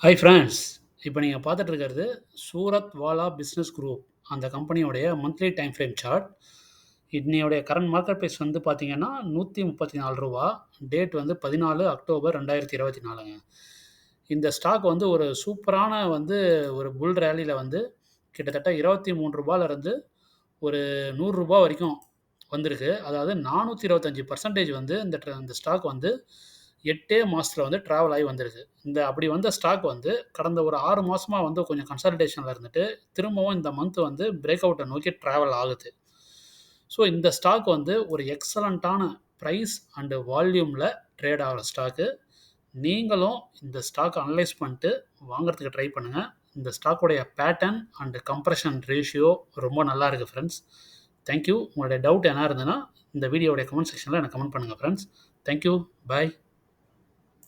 Hi friends. இப்போ நீங்க பார்த்துட்டு இருக்கிறது சூரத் வாலா பிஸ்னஸ் குரூப் அந்த கம்பெனியோடைய மந்த்லி டைம் ஃப்ரேம் சார்ட். இன்னையோடைய கரண்ட் மார்க்கெட் பிரைஸ் வந்து பார்த்தீங்கன்னா ரூ. 134. டேட் வந்து 14 அக்டோபர் 2024ங்க. இந்த ஸ்டாக் வந்து ஒரு சூப்பரான ஒரு புல் ரேலியில கிட்டத்தட்ட ரூ. 23லேருந்து ஒரு ரூ. 100 வரைக்கும் வந்திருக்கு. அதாவது 425% இந்த ஸ்டாக் 8 மாசத்துல டிராவல் ஆகி வந்திருக்கு. அப்படி வந்த ஸ்டாக் கடந்த ஒரு 6 மாசமா கொஞ்சம் கன்சாலிடேஷன்ல இருந்துட்டு, திரும்பவும் இந்த மந்த் பிரேக் அவுட்ட நோக்கி டிராவல் ஆகுது. ஸோ இந்த ஸ்டாக் ஒரு எக்ஸலன்ட்டான பிரைஸ் அண்ட் வால்யூம்ல ட்ரேட் ஆகுற ஸ்டாக்கு. நீங்களும் இந்த ஸ்டாக் அனலைஸ் பண்ணிட்டு வாங்குறதுக்கு ட்ரை பண்ணுங்க. இந்த ஸ்டாக்கோடைய பேட்டர்ன் அண்ட் கம்ப்ரஷன் ரேஷியோ ரொம்ப நல்லா இருக்கு ஃப்ரெண்ட்ஸ். Thank you. உங்களுடைய டவுட் எதனா இருந்ததுன்னா இந்த வீடியோடைய கமெண்ட் செக்ஷன்ல எனக்கு கமெண்ட் பண்ணுங்க ஃப்ரெண்ட்ஸ். Thank you. பாய்.